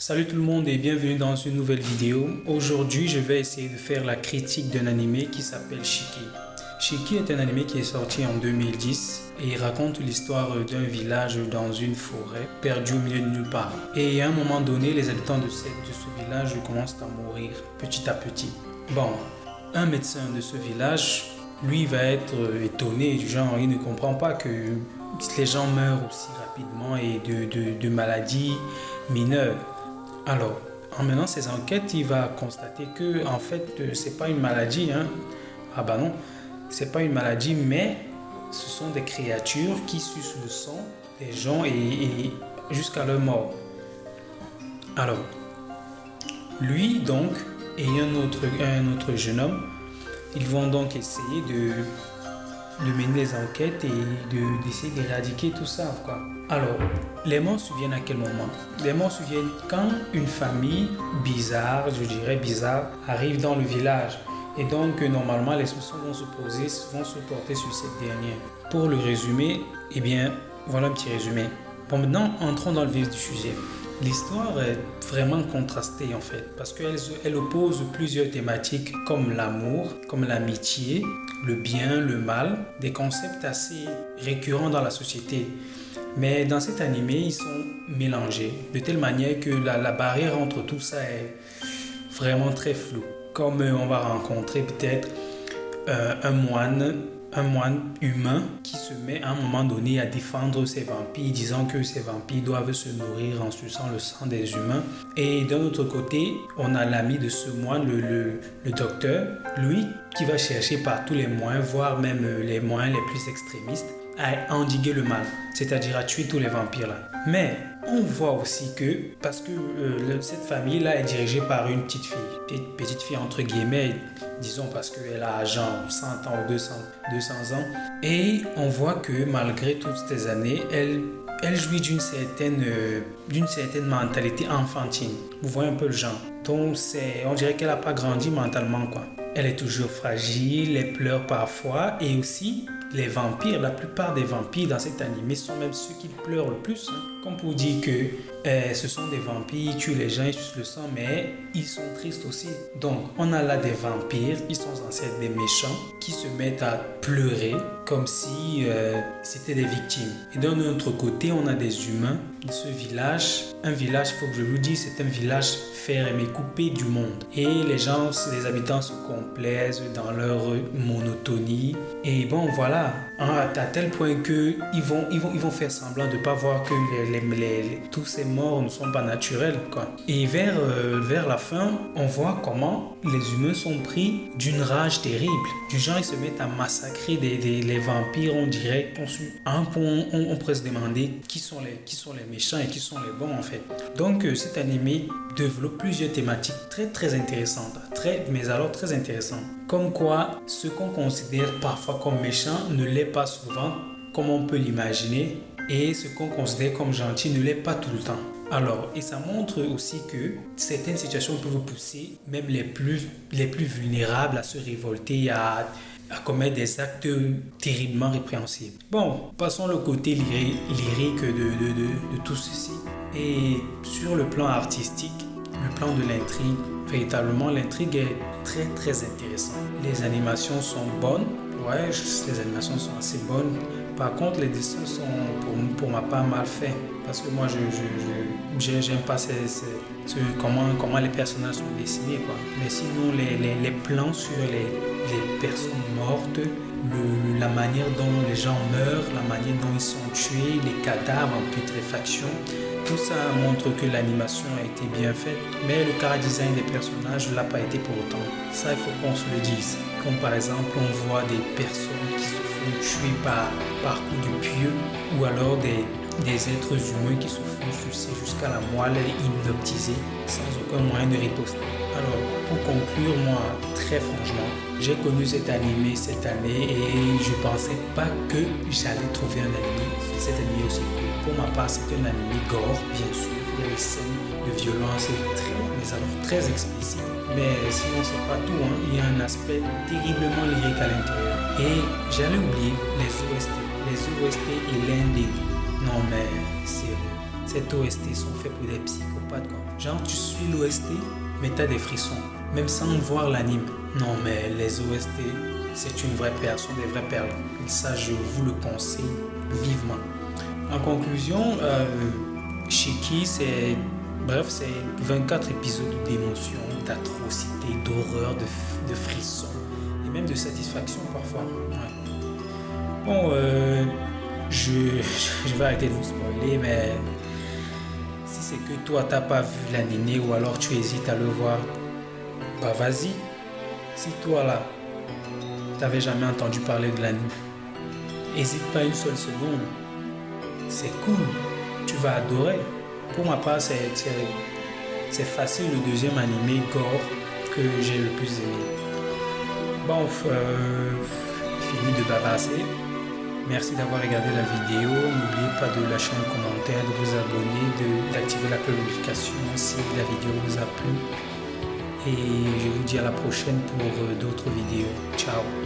Salut tout le monde et bienvenue dans une nouvelle vidéo. Aujourd'hui, je vais essayer de faire la critique d'un animé qui s'appelle Shiki. Shiki est un animé qui est sorti en 2010 et il raconte l'histoire d'un village dans une forêt perdu au milieu de nulle part. Et à un moment donné, les habitants de ce village commencent à mourir petit à petit. Bon, un médecin de ce village, lui, va être étonné du genre, il ne comprend pas que les gens meurent aussi rapidement et de maladies mineures. Alors, en menant ses enquêtes, il va constater que en fait, c'est pas une maladie, hein. Ah bah non, c'est pas une maladie, mais ce sont des créatures qui sucent le sang des gens et jusqu'à leur mort. Alors, lui donc et un autre jeune homme, ils vont donc essayer de mener les enquêtes et d'essayer d'éradiquer tout ça, quoi. Alors, les morts surviennent à quel moment? Les morts surviennent quand une famille bizarre, je dirais bizarre, arrive dans le village. Et donc, normalement, les soupçons vont se porter sur cette dernière. Pour le résumer, eh bien, voilà un petit résumé. Bon, maintenant, entrons dans le vif du sujet. L'histoire est vraiment contrastée en fait, parce qu'elle oppose plusieurs thématiques comme l'amour, comme l'amitié, le bien, le mal, des concepts assez récurrents dans la société. Mais dans cet animé, ils sont mélangés, de telle manière que la barrière entre tout ça est vraiment très floue. Comme on va rencontrer peut-être un moine humain qui se met à un moment donné à défendre ses vampires, disant que ces vampires doivent se nourrir en suçant le sang des humains. Et d'un autre côté, on a l'ami de ce moine, le docteur, lui, qui va chercher par tous les moyens, voire même les moyens les plus extrémistes, à endiguer le mal, c'est-à-dire à tuer tous les vampires là. Mais on voit aussi que, parce que cette famille-là est dirigée par une petite fille entre guillemets, disons parce qu'elle a genre 100 ans ou 200 ans, et on voit que malgré toutes ces années, elle jouit d'une certaine mentalité enfantine. Vous voyez un peu le genre. Donc on dirait qu'elle n'a pas grandi mentalement, quoi. Elle est toujours fragile, elle pleure parfois, et aussi les vampires, la plupart des vampires dans cet animé sont même ceux qui pleurent le plus, hein. Comme pour dire que ce sont des vampires, ils tuent les gens, ils sucent le sang, mais ils sont tristes aussi. Donc on a là des vampires qui sont censés être des méchants, qui se mettent à pleurer comme si c'était des victimes. Et d'un autre côté, on a des humains de ce village. Un village, il faut que je vous dise, c'est un village fermé, coupé du monde. Et les habitants se complaisent dans leur monotonie. Et bon, voilà, à tel point qu'ils vont faire semblant de ne pas voir que tous ces morts ne sont pas naturels, quoi. Et vers la fin, on voit comment les humains sont pris d'une rage terrible. Du genre, ils se mettent à massacrer les vampires, on dirait. À un point, on pourrait se demander qui sont les méchants et qui sont les bons, en fait. Donc, cet animé développe plusieurs thématiques très, très intéressantes. Mais alors très intéressantes. Comme quoi, ce qu'on considère parfois comme méchant ne l'est pas souvent, comme on peut l'imaginer. Et ce qu'on considère comme gentil ne l'est pas tout le temps. Alors, et ça montre aussi que certaines situations peuvent vous pousser, même les plus vulnérables, à se révolter, à commettre des actes terriblement répréhensibles. Bon, passons le côté lyrique de tout ceci. Et sur le plan artistique, le plan de l'intrigue, véritablement l'intrigue est très très intéressante. Les animations sont bonnes, ouais, les animations sont assez bonnes. Par contre, les dessins sont pour ma part mal faits, parce que moi j'aime pas comment les personnages sont dessinés, quoi. Mais sinon les plans sur les personnes mortes, la manière dont les gens meurent, la manière dont ils sont tués, les cadavres en putréfaction, tout ça montre que l'animation a été bien faite, mais le chara-design des personnages ne l'a pas été pour autant. Ça, il faut qu'on se le dise. Comme par exemple, on voit des personnes qui se font tuer par coups de pieu, ou alors des êtres humains qui se font sucer jusqu'à la moelle et hypnotisés sans aucun moyen de riposter. Alors, pour conclure, moi, très franchement, j'ai connu cet animé cette année et je pensais pas que j'allais trouver cet animé aussi cool. Pour ma part, c'est un animé gore, bien sûr. Il y a des scènes de violence très explicites. Mais sinon, c'est pas tout, hein. Il y a un aspect terriblement lyrique à l'intérieur. Et j'allais oublier les OST et l'ending. Non mais, sérieux. Cette OST sont faits pour des psychopathes, quoi. Genre, tu suis l'OST, mais t'as des frissons, même sans voir l'anime. Non, mais les OST, c'est une vraie perle, sont des vraies perles. Ça, je vous le conseille vivement. En conclusion, Shiki, c'est 24 épisodes d'émotion, d'atrocité, d'horreur, de frissons et même de satisfaction parfois. Ouais. Bon, je vais arrêter de vous spoiler, mais si c'est que toi t'as pas vu l'anime ou alors tu hésites à le voir, bah vas-y. Si toi là, t'avais jamais entendu parler de l'anime, hésite pas une seule seconde. C'est cool, tu vas adorer. Pour ma part, c'est facile le deuxième animé gore que j'ai le plus aimé. Bon, fini de bavasser. Merci d'avoir regardé la vidéo. N'oubliez pas de lâcher un commentaire, de vous abonner, d'activer la cloche de notification si la vidéo vous a plu. Et je vous dis à la prochaine pour d'autres vidéos. Ciao.